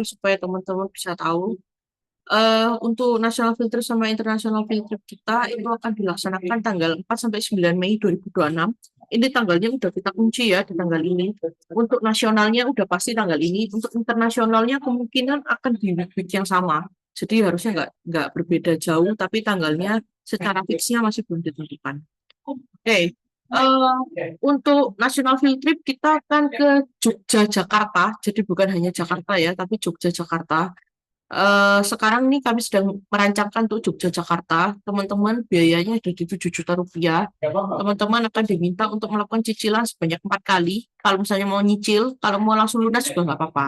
supaya teman-teman bisa tahu. Untuk national field trip sama international field trip kita itu akan dilaksanakan tanggal 4 sampai 9 Mei 2026. Ini tanggalnya udah kita kunci ya di tanggal ini. Untuk nasionalnya udah pasti tanggal ini. Untuk internasionalnya kemungkinan akan di week yang sama. Jadi harusnya nggak berbeda jauh, tapi tanggalnya secara fixnya masih belum ditentukan. Oke, untuk national field trip kita akan ke Jogja, Jakarta. Jadi bukan hanya Jakarta ya, tapi Jogja, Jakarta. Sekarang nih kami sedang merancangkan untuk Jogja Jakarta. Teman-teman biayanya ada di 7 juta rupiah. Teman-teman akan diminta untuk melakukan cicilan sebanyak 4 kali. Kalau misalnya mau nyicil, kalau mau langsung lunas juga nggak apa-apa.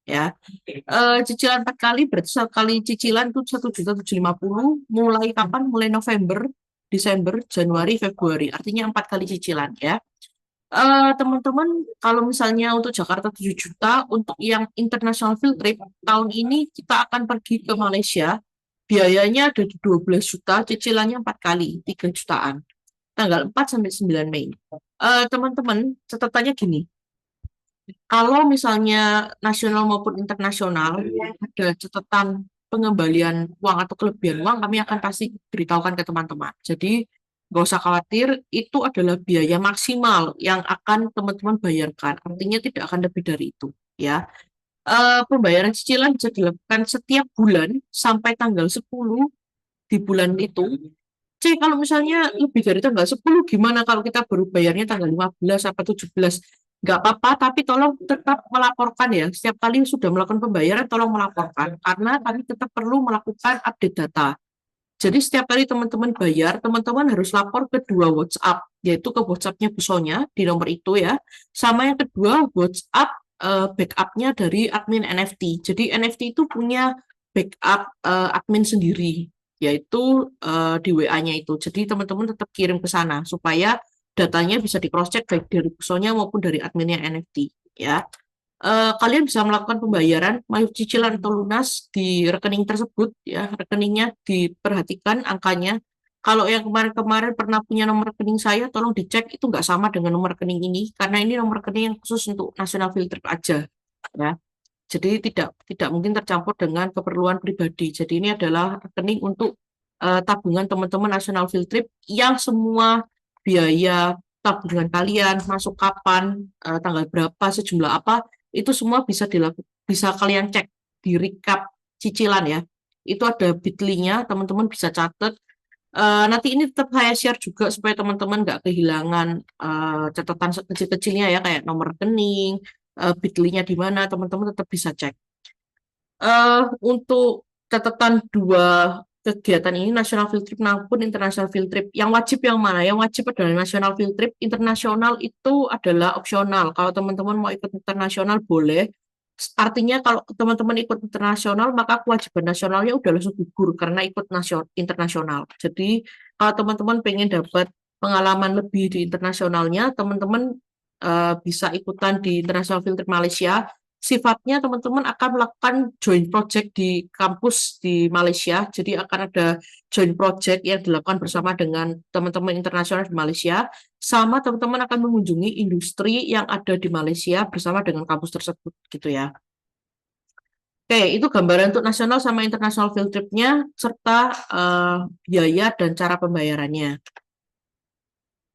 Ya, cicilan 4 kali berarti sekali cicilan itu 1.750.000. Mulai kapan? Mulai November, Desember, Januari, Februari. Artinya 4 kali cicilan ya. Teman-teman, kalau misalnya untuk Jakarta 7 juta, untuk yang international field trip, tahun ini kita akan pergi ke Malaysia, biayanya ada di 12 juta, cicilannya 4 kali, 3 jutaan, tanggal 4 sampai 9 Mei. Teman-teman, catatannya gini, kalau misalnya nasional maupun internasional, ada catatan pengembalian uang atau kelebihan uang, kami akan pasti beritahukan ke teman-teman. Jadi, nggak usah khawatir, itu adalah biaya maksimal yang akan teman-teman bayarkan. Artinya tidak akan lebih dari itu. Ya, pembayaran cicilan bisa dilakukan setiap bulan sampai tanggal 10 di bulan itu. Kalau misalnya lebih dari tanggal 10, gimana kalau kita baru bayarnya tanggal 15 atau 17? Nggak apa-apa, tapi tolong tetap melaporkan ya. Setiap kali sudah melakukan pembayaran, tolong melaporkan. Karena kami tetap perlu melakukan update data. Jadi setiap kali teman-teman bayar, teman-teman harus lapor ke dua WhatsApp, yaitu ke WhatsApp-nya Busonya di nomor itu ya. Sama yang kedua, WhatsApp backup-nya dari admin NFT. Jadi NFT itu punya backup admin sendiri, yaitu di WA-nya itu. Jadi teman-teman tetap kirim ke sana supaya datanya bisa di-cross-check baik dari Busonya maupun dari adminnya NFT ya. Kalian bisa melakukan pembayaran mau cicilan atau lunas di rekening tersebut ya, rekeningnya diperhatikan angkanya. Kalau yang kemarin-kemarin pernah punya nomor rekening saya, tolong dicek itu nggak sama dengan nomor rekening ini, karena ini nomor rekening yang khusus untuk national filter aja ya. Jadi tidak mungkin tercampur dengan keperluan pribadi. Jadi ini adalah rekening untuk tabungan teman-teman national field trip yang semua biaya tabungan kalian masuk kapan, tanggal berapa, sejumlah apa, itu semua bisa kalian cek di recap cicilan ya. Itu ada bit.ly-nya, teman-teman bisa catat. Nanti ini tetap saya share juga supaya teman-teman nggak kehilangan catatan kecil-kecilnya ya, kayak nomor rekening, bit.ly-nya di mana, teman-teman tetap bisa cek. Untuk catatan dua kegiatan ini, national field trip maupun international field trip, yang wajib yang mana? Yang wajib adalah national field trip, internasional itu adalah opsional. Kalau teman-teman mau ikut internasional boleh. Artinya kalau teman-teman ikut internasional, maka kewajiban nasionalnya udah langsung gugur karena ikut internasional. Jadi kalau teman-teman pengen dapat pengalaman lebih di internasionalnya, teman-teman bisa ikutan di International Field Trip Malaysia. Sifatnya teman-teman akan melakukan joint project di kampus di Malaysia. Jadi akan ada joint project yang dilakukan bersama dengan teman-teman internasional di Malaysia. Sama teman-teman akan mengunjungi industri yang ada di Malaysia bersama dengan kampus tersebut gitu ya. Oke, itu gambaran untuk nasional sama international field trip-nya serta biaya dan cara pembayarannya.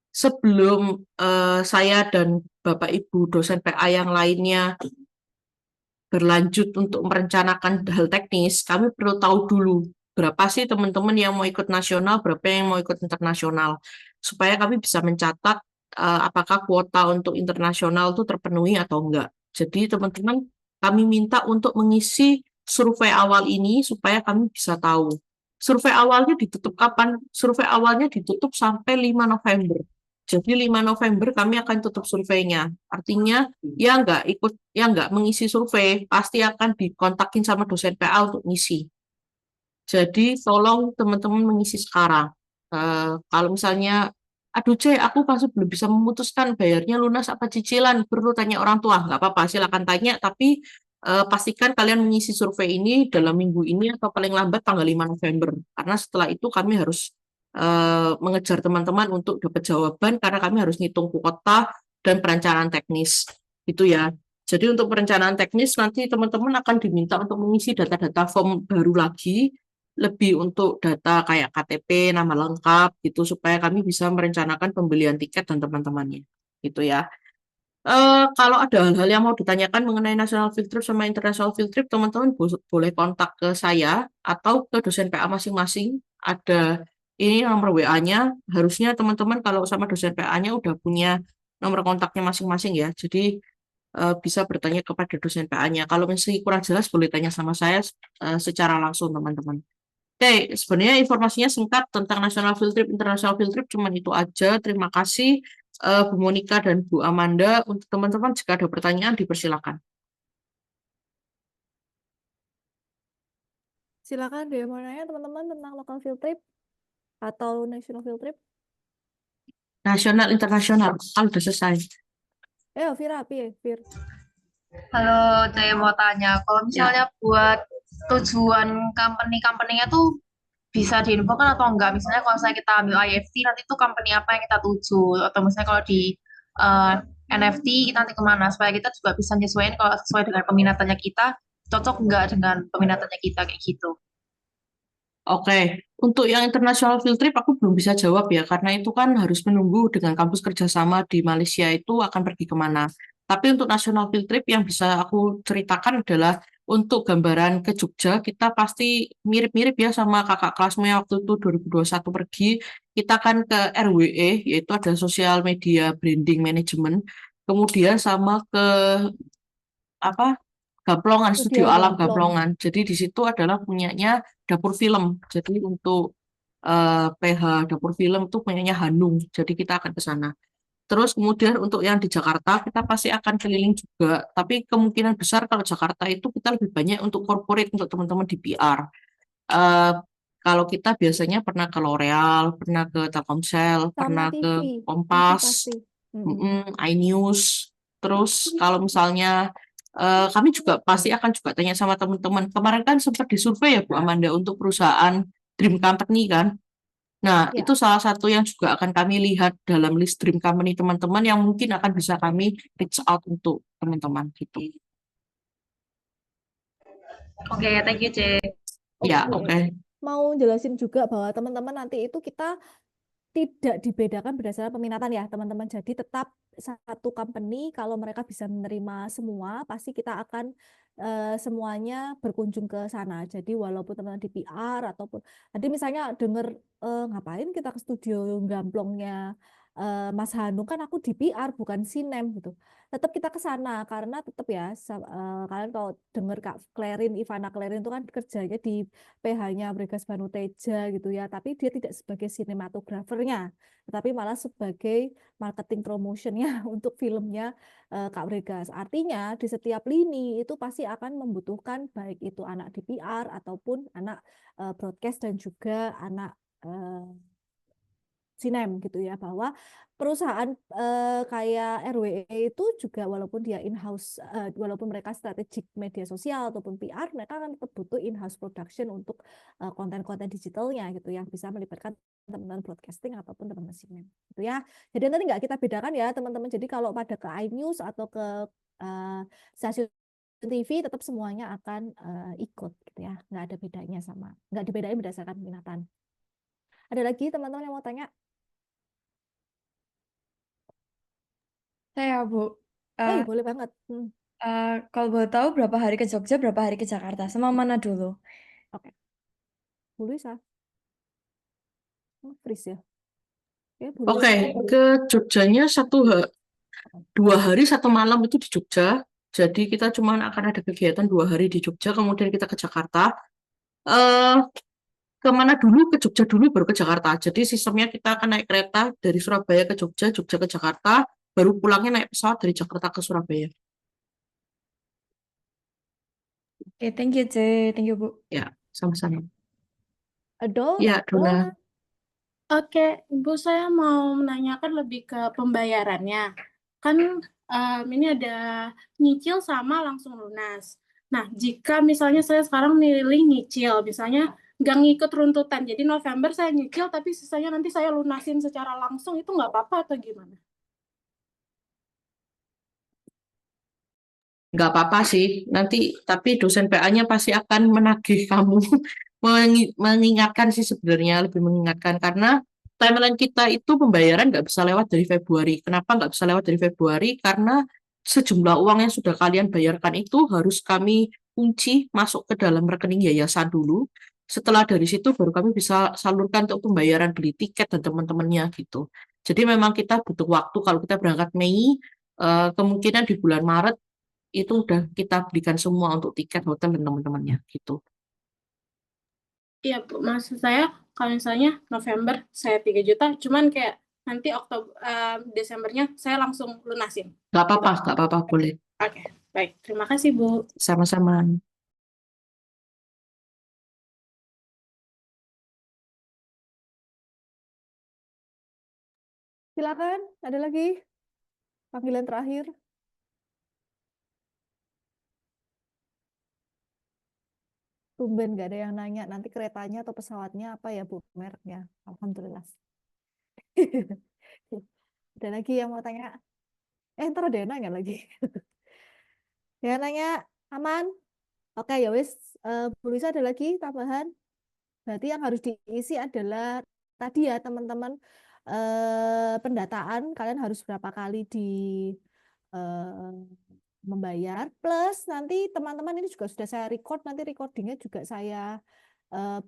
Sebelum saya dan Bapak Ibu dosen PA yang lainnya berlanjut untuk merencanakan hal teknis, kami perlu tahu dulu berapa sih teman-teman yang mau ikut nasional, berapa yang mau ikut internasional, supaya kami bisa mencatat apakah kuota untuk internasional itu terpenuhi atau enggak. Jadi teman-teman, kami minta untuk mengisi survei awal ini supaya kami bisa tahu. Survei awalnya ditutup kapan? Survei awalnya ditutup sampai 5 November. Jadi 5 November kami akan tutup surveinya. Artinya ya nggak mengisi survei pasti akan dikontakin sama dosen PA untuk ngisi. Jadi tolong teman-teman mengisi sekarang. Kalau misalnya, aduh C, aku masih belum bisa memutuskan bayarnya lunas apa cicilan, perlu tanya orang tua, nggak apa-apa, silakan tanya, tapi pastikan kalian mengisi survei ini dalam minggu ini atau paling lambat tanggal 5 November. Karena setelah itu kami harus mengejar teman-teman untuk dapat jawaban, karena kami harus ngitung kuota dan perencanaan teknis. Itu ya. Jadi untuk perencanaan teknis nanti teman-teman akan diminta untuk mengisi data-data form baru lagi, lebih untuk data kayak KTP, nama lengkap gitu supaya kami bisa merencanakan pembelian tiket dan teman-temannya. Gitu ya. Kalau ada hal-hal yang mau ditanyakan mengenai national field trip sama international field trip, teman-teman boleh kontak ke saya atau ke dosen PA masing-masing. Ada ini nomor WA-nya. Harusnya teman-teman kalau sama dosen PA-nya udah punya nomor kontaknya masing-masing ya. Jadi bisa bertanya kepada dosen PA-nya. Kalau masih kurang jelas, boleh tanya sama saya secara langsung, teman-teman. Oke, sebenarnya informasinya singkat tentang National Field Trip, International Field Trip, cuman itu aja. Terima kasih Bu Monica dan Bu Amanda. Untuk teman-teman, jika ada pertanyaan, dipersilakan. Silakan deh mau nanya teman-teman tentang local field trip atau national field trip. Nasional, internasional, kalau udah selesai. Vira, piye, Vir? Halo, saya mau tanya, kalau Ya, misalnya buat tujuan company-company-nya tuh bisa diinfokan atau enggak? Misalnya kalau misalnya kita ambil IFT, nanti tuh company apa yang kita tuju? Atau misalnya kalau di eh, NFT, kita nanti kemana? Supaya kita juga bisa nyesuaiin kalau sesuai dengan peminatannya kita, cocok enggak dengan peminatannya kita, kayak gitu. oke. Untuk yang international field trip, aku belum bisa jawab ya, karena itu kan harus menunggu dengan kampus kerjasama di Malaysia itu akan pergi kemana. Tapi untuk national field trip yang bisa aku ceritakan adalah untuk gambaran ke Jogja, kita pasti mirip-mirip ya sama kakak kelasmu yang waktu itu 2021 pergi. Kita kan ke RWE, yaitu ada Social Media Branding Management. Kemudian sama ke apa Gaplongan, Studio Studio Alam Gamplong. Gaplongan. Jadi di situ adalah punyanya dapur film. Jadi untuk PH dapur film itu punyanya Hanung. Jadi kita akan ke sana. Terus kemudian untuk yang di Jakarta kita pasti akan keliling juga. Tapi kemungkinan besar kalau Jakarta itu kita lebih banyak untuk corporate untuk teman-teman di PR. Eh, Kalau kita biasanya pernah ke L'Oreal, pernah ke Telkomsel, Sama pernah ke TV Kompas, pasti. Mm-mm. iNews. Terus kalau misalnya kami juga pasti akan juga tanya sama teman-teman. Kemarin kan sempat disurvei ya Bu Amanda untuk perusahaan Dream Company kan. Nah, itu Ya, salah satu yang juga akan kami lihat dalam list Dream Company teman-teman yang mungkin akan bisa kami reach out untuk teman-teman gitu. Oke, thank you, C. Ya, oke. oke. Mau jelasin juga bahwa teman-teman nanti itu kita tidak dibedakan berdasarkan peminatan ya teman-teman. Jadi tetap satu company kalau mereka bisa menerima semua, pasti kita akan semuanya berkunjung ke sana. Jadi walaupun teman-teman di PR ataupun nanti misalnya denger ngapain kita ke studio gamplongnya Mas Hanung kan aku di PR bukan sinem gitu. Tetap kita ke sana karena tetap ya kalian kalau denger Kak Klerin, Ivana Klerin itu kan kerjanya di PH-nya Bregas Banu Teja gitu ya, tapi dia tidak sebagai sinematografernya, tetapi malah sebagai marketing promotionnya untuk filmnya Kak Bregas. Artinya di setiap lini itu pasti akan membutuhkan baik itu anak di PR ataupun anak broadcast dan juga anak sinem gitu ya bahwa perusahaan kayak RWE itu juga walaupun dia in-house walaupun mereka strategik media sosial ataupun PR mereka akan tetap butuh in-house production untuk konten-konten digitalnya gitu yang bisa melibatkan teman-teman broadcasting ataupun teman-teman sinem gitu ya. Jadi nanti nggak kita bedakan ya teman-teman. Jadi kalau pada ke iNews atau ke stasiun TV tetap semuanya akan ikut gitu ya. Nggak ada bedanya sama nggak dibedain berdasarkan minatan. Ada lagi teman-teman yang mau tanya? Saya, Bu. Eh, Boleh banget. kalau boleh tahu berapa hari ke Jogja, berapa hari ke Jakarta, sama mana dulu? Oke, boleh sah. Freeze ya. Ya, boleh Oke, sah. ke Jogjanya 2 hari 1 malam itu di Jogja. Jadi kita cuma akan ada kegiatan 2 hari di Jogja, kemudian kita ke Jakarta. Eh, Kemana dulu? Ke Jogja dulu, baru ke Jakarta. Jadi sistemnya kita akan naik kereta dari Surabaya ke Jogja, Jogja ke Jakarta, baru pulangnya naik pesawat dari Jakarta ke Surabaya. Oke, thank you, C. Thank you, Bu. Ya, sama-sama. Dona, Ya, Dona. Dona. Oke, Ibu, saya mau menanyakan lebih ke pembayarannya. Kan ini ada nyicil sama langsung lunas. Nah, jika misalnya saya sekarang milih nyicil, misalnya nggak ngikut runtutan, jadi November saya nyicil, tapi sisanya nanti saya lunasin secara langsung, itu nggak apa-apa atau gimana? Nggak apa-apa sih, nanti tapi dosen PA-nya pasti akan menagih kamu, mengingatkan sih sebenarnya, lebih mengingatkan karena timeline kita itu pembayaran nggak bisa lewat dari Februari. Kenapa nggak bisa lewat dari Februari? Karena sejumlah uang yang sudah kalian bayarkan itu harus kami kunci masuk ke dalam rekening yayasan dulu. Setelah dari situ baru kami bisa salurkan untuk pembayaran beli tiket dan teman-temannya gitu. Jadi memang kita butuh waktu kalau kita berangkat Mei, kemungkinan di bulan Maret itu udah kita berikan semua untuk tiket hotel dan teman-temannya gitu. Iya, Bu. Maksud saya kalau misalnya November saya 3 juta, cuman kayak nanti Desembernya saya langsung lunasin. Nggak Gitu. apa-apa, nggak apa-apa, boleh. Oke, baik. Terima kasih, Bu. Sama-sama. Silakan, ada lagi panggilan terakhir. Tumben nggak ada yang nanya nanti keretanya atau pesawatnya apa ya Bu mereknya. Alhamdulillah. Ada lagi yang mau tanya? Ntar ada yang nanya lagi. Ya nanya aman? Oke ya wis. Bu Lisa ada lagi tambahan? Berarti yang harus diisi adalah tadi ya teman-teman pendataan kalian harus berapa kali di eh, membayar plus nanti teman-teman ini juga sudah saya record nanti recordingnya juga saya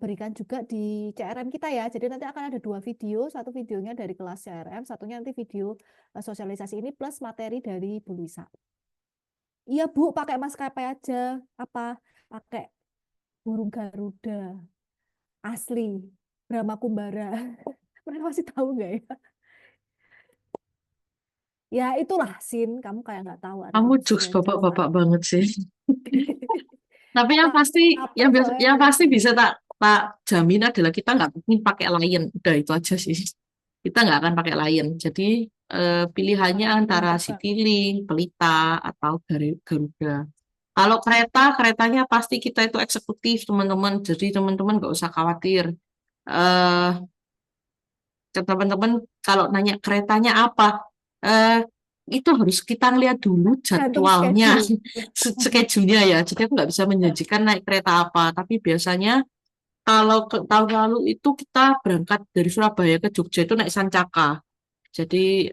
berikan juga di CRM kita ya. Jadi nanti akan ada 2 video, satu videonya dari kelas CRM, satunya nanti video sosialisasi ini plus materi dari Bu Lisa. Iya Bu, pakai maskapai aja. Apa? Pakai burung Garuda asli, Brahma Kumbara. Mereka masih tahu nggak ya? Ya itulah Sin, kamu kayak nggak tahu arti Kamu jokes Sin Jawa. bapak-bapak banget sih. Tapi yang pasti, Apa yang soalnya? pasti bisa tak jamin adalah kita nggak mungkin pakai Lion. Udah itu aja sih. Kita nggak akan pakai Lion. Jadi pilihannya antara Yang terbang. Citylink, Pelita, atau Garuda. Kalau kereta, keretanya pasti kita itu eksekutif, teman-teman. Jadi teman-teman nggak usah khawatir. eh Teman-teman kalau nanya keretanya apa, eh itu harus kita lihat dulu Gantung jadwalnya, schedule. schedule-nya ya. Jadi aku nggak bisa menjanjikan naik kereta apa. Tapi biasanya kalau ke tahun lalu itu kita berangkat dari Surabaya ke Jogja itu naik Sancaka. Jadi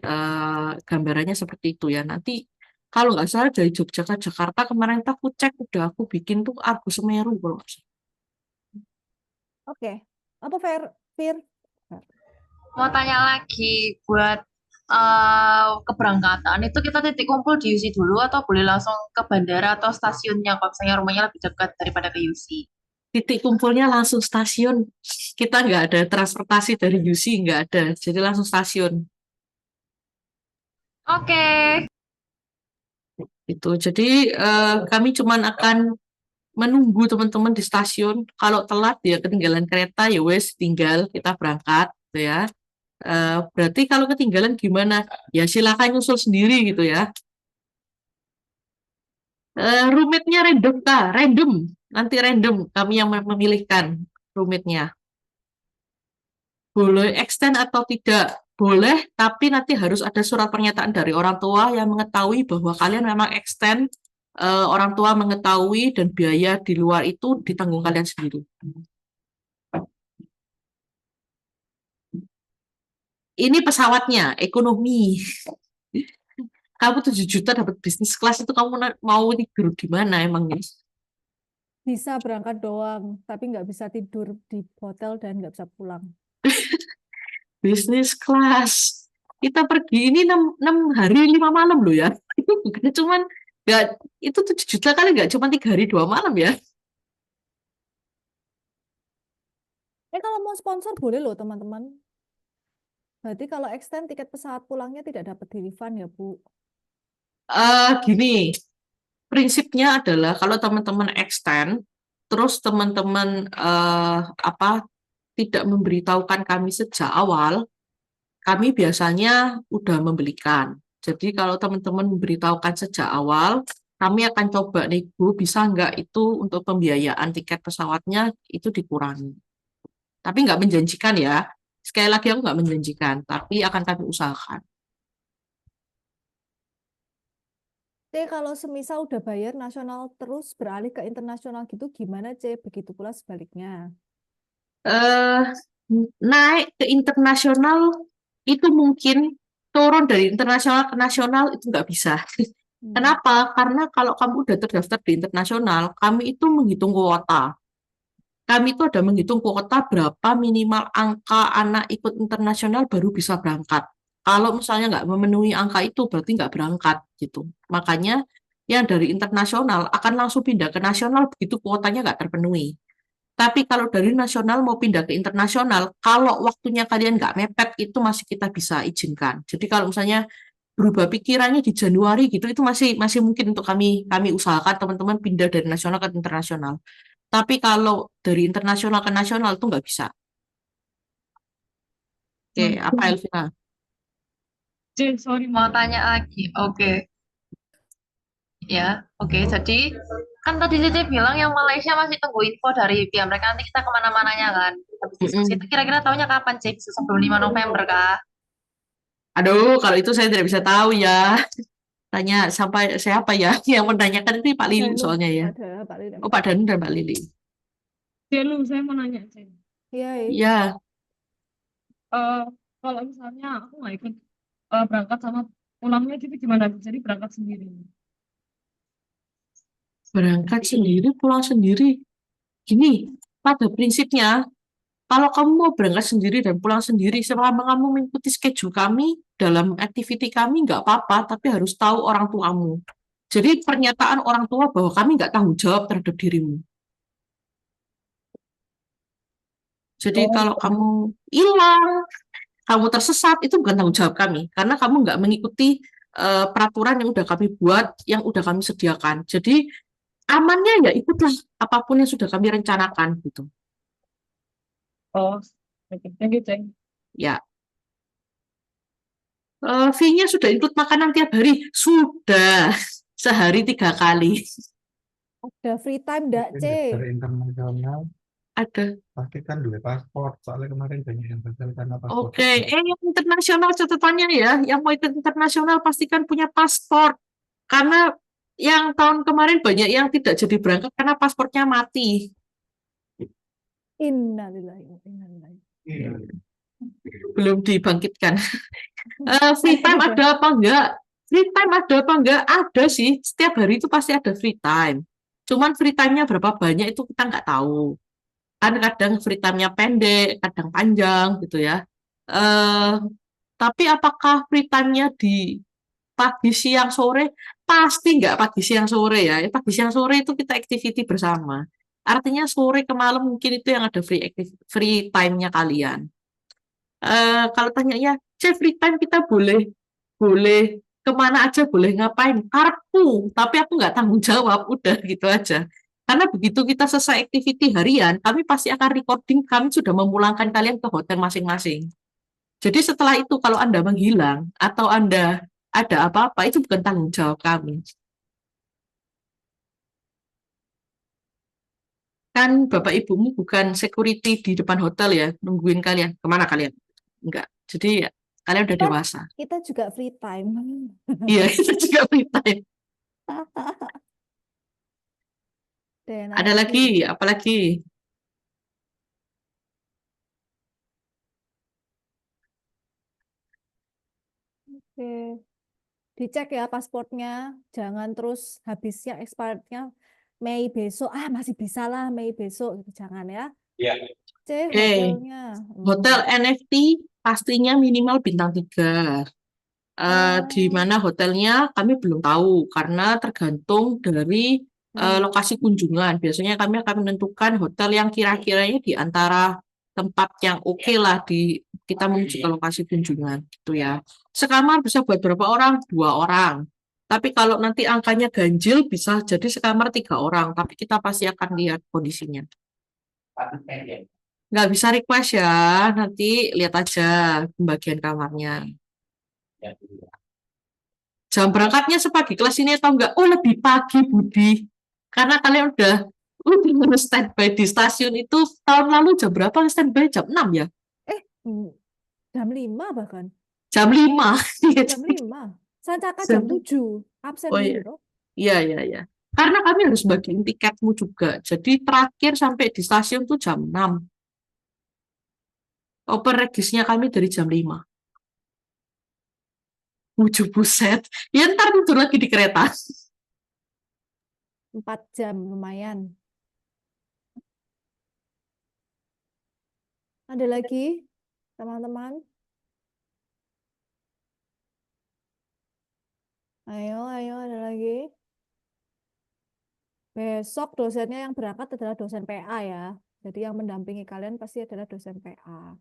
gambarannya seperti itu ya. Nanti kalau nggak salah dari Jogja ke Jakarta kemarin aku cek udah aku bikin tuh Argo Semeru kalau nggak salah. Oke. Apa Fir? Fir? Mau tanya lagi buat keberangkatan itu kita titik kumpul di UC dulu atau boleh langsung ke bandara atau stasiunnya kalau misalnya rumahnya lebih dekat daripada ke UC. Titik kumpulnya langsung stasiun. Kita nggak ada transportasi dari UC, nggak ada. Jadi langsung stasiun. Oke. Itu. Jadi kami cuman akan menunggu teman-teman di stasiun. Kalau telat ya ketinggalan kereta ya wes tinggal kita berangkat gitu ya. Berarti kalau ketinggalan gimana? Ya silakan nyusul sendiri gitu ya. Rumitnya random kah? Random. Nanti random kami yang memilihkan rumitnya. Boleh extend atau tidak? Boleh, tapi nanti harus ada surat pernyataan dari orang tua yang mengetahui bahwa kalian memang extend, orang tua mengetahui dan biaya di luar itu ditanggung kalian sendiri. Ini pesawatnya, ekonomi. Kamu 7 juta dapat bisnis kelas itu kamu mau tidur di mana emangnya? Bisa berangkat doang, tapi nggak bisa tidur di hotel dan nggak bisa pulang. Bisnis kelas. Kita pergi ini 6 hari 5 malam loh ya. Itu bukan cuman nggak itu 7 juta kali nggak cuma 3 hari 2 malam ya. Kalau mau sponsor boleh loh teman-teman. Berarti kalau extend tiket pesawat pulangnya tidak dapat di refund ya Bu. Gini, prinsipnya adalah kalau teman-teman extend, terus teman-teman apa tidak memberitahukan kami sejak awal, kami biasanya udah membelikan. Jadi kalau teman-teman memberitahukan sejak awal, kami akan coba nego bisa nggak itu untuk pembiayaan tiket pesawatnya itu dikurangi. Tapi nggak menjanjikan ya. Sekali lagi aku nggak menjanjikan, tapi akan kami usahakan. Kalau semisal udah bayar nasional terus beralih ke internasional gitu gimana, C? Begitu pula sebaliknya. eh Naik ke internasional itu mungkin, turun dari internasional ke nasional itu nggak bisa. Hmm. Kenapa? Karena kalau kamu udah terdaftar di internasional, kami itu menghitung kuota. Kami itu ada menghitung kuota berapa minimal angka anak ikut internasional baru bisa berangkat. Kalau misalnya nggak memenuhi angka itu, berarti nggak berangkat gitu. Makanya yang dari internasional akan langsung pindah ke nasional begitu kuotanya nggak terpenuhi. Tapi kalau dari nasional mau pindah ke internasional, kalau waktunya kalian nggak mepet, itu masih kita bisa izinkan. Jadi kalau misalnya berubah pikirannya di Januari gitu, itu masih masih mungkin untuk kami kami usahakan teman-teman pindah dari nasional ke internasional. Tapi kalau dari internasional ke nasional itu nggak bisa. Oke, apa Elvina? Sorry, Mau tanya lagi. Oke. Ya, oke. Jadi kan tadi Cici bilang yang Malaysia masih tunggu info dari pihak mereka, nanti kita kemana-mananya kan. Habis diskusi itu Mm-mm. kira-kira tahunya kapan, Cik? Sebelum 5 November kah? Aduh, kalau itu saya tidak bisa tahu ya. Tanya sampai siapa ya yang menanyakan itu Pak Pak Lili Danu, soalnya ya. ada Pak Lili dan Oh, Pak Pak Danu dan Pak Lili. Celu, saya mau nanya, Cel. Iya, Ya, Eh, kalau misalnya aku nggak ikut berangkat sama pulangnya gitu gimana? Jadi berangkat sendiri. berangkat sendiri, pulang sendiri. Gini, pada prinsipnya, kalau kamu mau berangkat sendiri dan pulang sendiri, selama kamu mengikuti schedule kami, dalam activity kami nggak apa-apa, tapi harus tahu orang tuamu. Jadi pernyataan orang tua bahwa kami nggak tanggung jawab terhadap dirimu. Jadi Oh, kalau kamu hilang, kamu tersesat, itu bukan tanggung jawab kami. Karena kamu nggak mengikuti peraturan yang udah kami buat, yang udah kami sediakan. Jadi amannya ya ikutlah apapun yang sudah kami rencanakan gitu. oh, oke. Thank you, Ceng. Ya, fee-nya sudah include makanan tiap hari? Sudah, sehari 3 kali. ada free time enggak, C? Dari internasional Ada. pasti kan dua paspor, soalnya kemarin banyak yang gagal karena paspor Oke, tidak. yang internasional catatannya ya, yang mau ikut internasional pastikan punya paspor. Karena yang tahun kemarin banyak yang tidak jadi berangkat karena pasportnya mati. Innalillahi wa inna ilaihi. Iya. Belum dibangkitkan. Free time ada apa enggak? Free time ada apa enggak? Ada sih. Setiap hari itu pasti ada free time. Cuman free time-nya berapa banyak itu kita nggak tahu. Kan kadang free time-nya pendek, kadang panjang gitu ya. Eh, tapi apakah free time-nya di pagi, siang, sore? Pasti nggak pagi, siang, sore ya. Pagi, siang, sore itu kita activity bersama. Artinya sore ke malam mungkin itu yang ada free time-nya kalian. Kalau tanya ya, Chef, free time kita boleh boleh kemana aja, boleh ngapain, karepku, tapi aku nggak tanggung jawab, udah gitu aja. Karena begitu kita selesai activity harian, kami pasti akan recording, kami sudah memulangkan kalian ke hotel masing-masing. Jadi setelah itu kalau Anda menghilang atau Anda ada apa-apa, itu bukan tanggung jawab kami. Kan Bapak Ibumu bukan security di depan hotel ya, nungguin kalian. Kemana kalian? Enggak. Jadi ya, kalian udah Kita dewasa. kita juga free time. Iya, itu juga free time. Dan Ada lagi, apa lagi? Oke. Dicek ya pasportnya, jangan terus habisnya expirednya Mei besok. Ah, masih bisa lah Mei besok gitu. Jangan ya. Iya. C Oke. hotelnya. Hotel NFT pastinya minimal bintang 3. Di Oh, mana hotelnya kami belum tahu karena tergantung dari lokasi kunjungan. Biasanya kami akan menentukan hotel yang kira-kiranya di antara tempat yang oke lah di kita menuju ke lokasi kunjungan gitu ya. Sekamar bisa buat berapa orang? 2 orang. Tapi kalau nanti angkanya ganjil bisa jadi sekamar 3 orang. Tapi kita pasti akan lihat kondisinya. Nggak bisa request ya, nanti lihat aja pembagian kamarnya. Jam berangkatnya sepagi kelas ini atau enggak? Oh, lebih pagi, Budi. Karena kalian udah standby di stasiun itu tahun lalu jam berapa standby? Jam 6 ya? jam 5 bahkan. Jam 5. Jam 5. Sancaka jam 7. Absen Oh iya. dulu. Iya, iya, iya. Karena kami harus bagiin tiketmu juga. Jadi terakhir sampai di stasiun tuh jam 6. Open regisnya kami dari jam 5. Wujuh buset. Ya ntar tidur lagi di kereta. 4 jam lumayan. Ada lagi teman-teman? Ayo, ayo, ada lagi. Besok dosennya yang berangkat adalah dosen PA ya. Jadi yang mendampingi kalian pasti adalah dosen PA.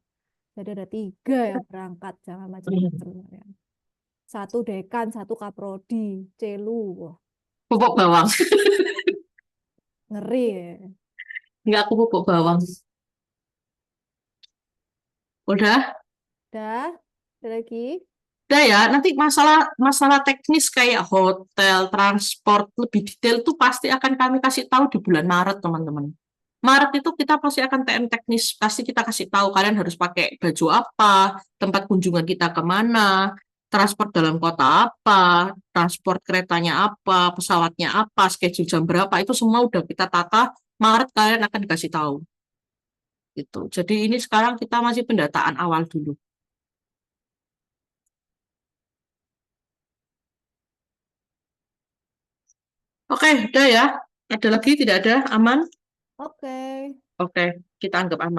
Jadi ada 3 yang berangkat, jangan macam-macam ya. 1 dekan, 1 kaprodi, celu. Wah, Pupuk bawang. ngeri ya. Enggak, aku pupuk bawang. Udah? Dah, ada lagi? Udah ya, nanti masalah teknis kayak hotel, transport, lebih detail tuh pasti akan kami kasih tahu di bulan Maret, teman-teman. Maret itu kita pasti akan TM teknis, pasti kita kasih tahu kalian harus pakai baju apa, tempat kunjungan kita kemana, transport dalam kota apa, transport keretanya apa, pesawatnya apa, schedule jam berapa, itu semua udah kita tata, Maret kalian akan dikasih tahu. Gitu. Jadi ini sekarang kita masih pendataan awal dulu. Oke, udah ya. Ada lagi? Tidak ada? Aman? Oke. Oke, kita anggap aman.